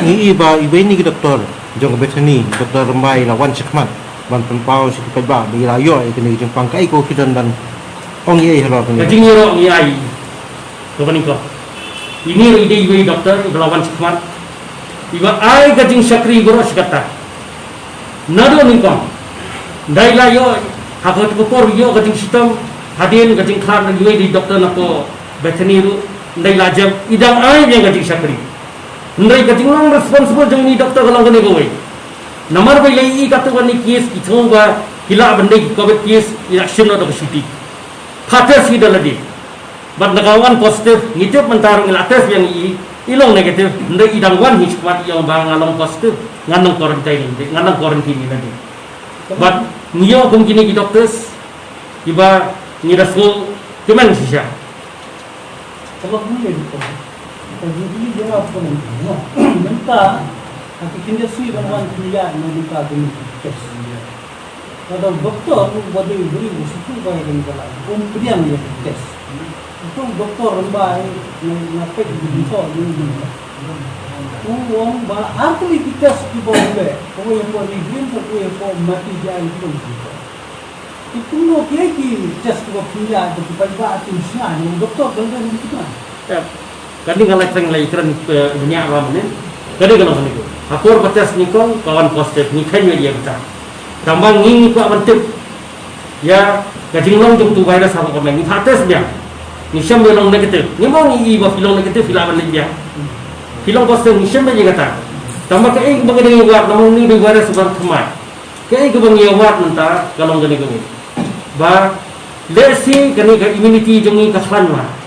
Ni iba ini ke doktor jong betani doktor rembai lawan sekmat ban penpau si ba bi rayo kini jempang kai ko kidan dan ong ye halo ni Kajing yoro ni ai. Kau ko. Ini ide ibu doktor lawan sekmat. Iba ai kajing sakri goro sekata. Nado ni ko. Dai la yo hakot ko por yo kajing sistem hadin kajing khan ibu di doktor nako betani ru dai la jam idang ai yang kajing sakri. Ndai kajing lang responsible jong ni doktor kalau kene ko. Namar ba lei ka to ni case ithong ba hila bandai covid case election no city. Khates hi daladi. Bat nagawan positif ngitip mentarung ilates yang ilong negatif ndai idang wan hi squad yang bang along positif nganong quarantine nadi. Bat niyo kung kini ki doctors iba ni rasul kemen sisya. Kalau boleh jadi jawab pun minta tapi kita sih bantuan dia menuka dengan tes. Kalau doktor buat beri usutu baik dengan kalau kemudian dia tes. Itu doktor rembai ngapain begitu ini. Uang bah aku itu tes di bawah le. Kau yang buat green, kau yang buat mati dia itu begitu. Itu no kiai tes kau punya tapi pada tu siapa doktor dengan begitu kan. Kadi kalau sering lagi keren dunia awam ni, kadi kalau ni ko. Akor batas ni ko kawan positif ni kan dia betul. Tambang ni ko amantik. Ya, kajing long jung tu virus apa komen ni hates dia. Ni syam long negatif. Ni mau ni iba filong negatif filaman dia. Filong positif ni syam dia kata. Tambah ke ai bagi dia buat namun ni virus sebab kemai. Ke ai ke bagi buat mentah kalau gani gani. Ba lesi kani ke immunity jung ni kaslan mah.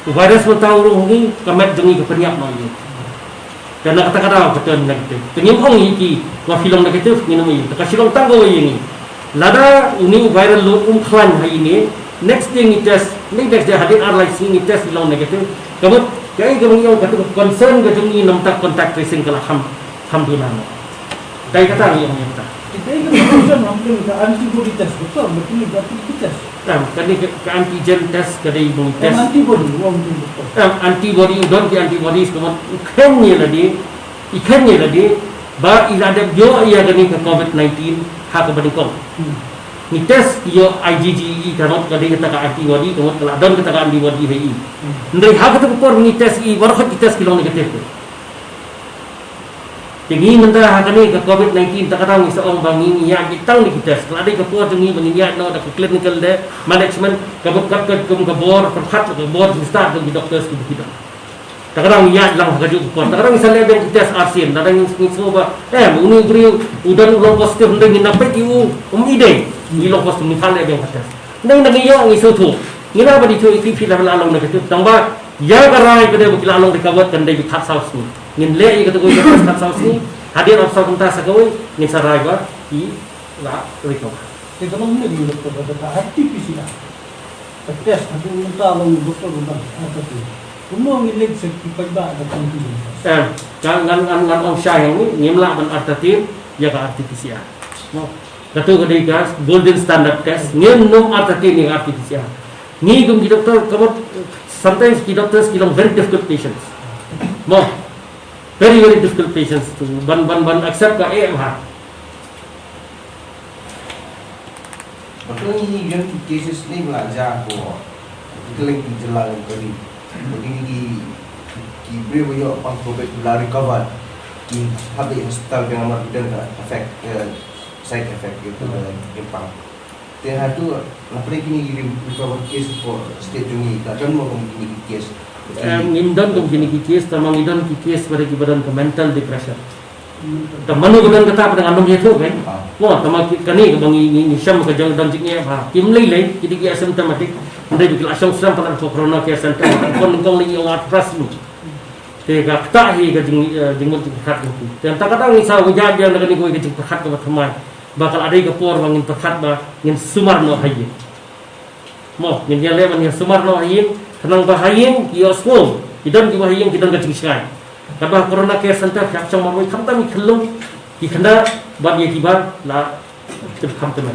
Virus bertahu ni kamet jengi kepeniak mau ini. Karena kata-kata betul negatif. Penyimong iki wa film negatif minum ini. Kasih long tanggo ini. Lada ini viral load klan hari ini. Next thing test, next day hadir airline sini test film negatif. Kamu kamu yang kata concern ke jengi nampak contact tracing kalau ham tu nama. Dari kata ni yang kata. Kita ini concern mungkin ke antibody test betul betul antibody test. Kani ke antigen test kadai ibu test. Antibody uang tu betul. Antibody don ki antibody kemudian ikannya lagi ba ilada yo ia gani ke COVID-19 hak berikut. Ni test yo IgG kanot kadai kita ka antibody kemudian kalau don kita ka antibody hai. Ndai hak tu por ni test i warkhat test kilong negatif. Tinggi mentah kani ke COVID-19 tak kata ni seorang bangi ya kita ni kita kalau ada ke por tinggi bangi ya no ada clinical de management kabukat ke bor perhat ke bor start ke doktor ke kita. Tak kata ya lang kerja por tak kata misalnya yang kita arsin tak ada ni semua uni beri udan ulang positif ndeng nape ki ide ni long positif ni hal yang kata. Ndeng ndeng yo ni sutu. Ni apa di tu IP level along negatif tambah ya karai ke dia bukila along recover kan dia kat saus ni. Ngin le i kata ko kat saus ni hadir opsa punta sakoi ni sarai ba i la recover. Kita long ni doktor kata RT-PCR. Tes aku minta long doktor bukan apa tu. Umum ni leg sekti pada ada kontinus. Ngan ong syah ni ngimla ban artatin ya ka RT-PCR. No. Kata ko dei gas golden standard test ngin nom artatin ni RT-PCR. Ni gum doktor kamu sometimes the doctors kill very difficult patients. No, very difficult patients to ban accept ka AMH. Betul ini yang cases ni belajar ko. Kita lagi jelas kali. Begini ki beri yo pang covid lari cover. Ki habis hospital yang amat dan efek side effect itu gampang. Tiada tu, apa lagi ni recover case for state jungi, tak ada mau kini case. Indan kau kini case, tamang indan case pada kibaran ke mental depression. Tamanu kemudian kata pada anu dia tu kan, wah tamang kani kebang ini syam kerja dan jiknya apa, kim lei, jadi dia asymptomatic, anda juga asyam sedang pada corona care center, kau lagi orang atras lu. Tega tak hi jenggot dekat itu. Dan tak kata ni saya wujud dia nak ni kau kerja dekat ke teman. Bakal ada ke por bangin perkat ba ngin sumar no hayin mo ngin dia lewan ngin sumar no hayin tenang bahayin yo school idan ki bahayin kidan ka cingsai kaba corona care center kyak chang maroi khamta mi khallum ki khanda ba ye ki ba la tib khamta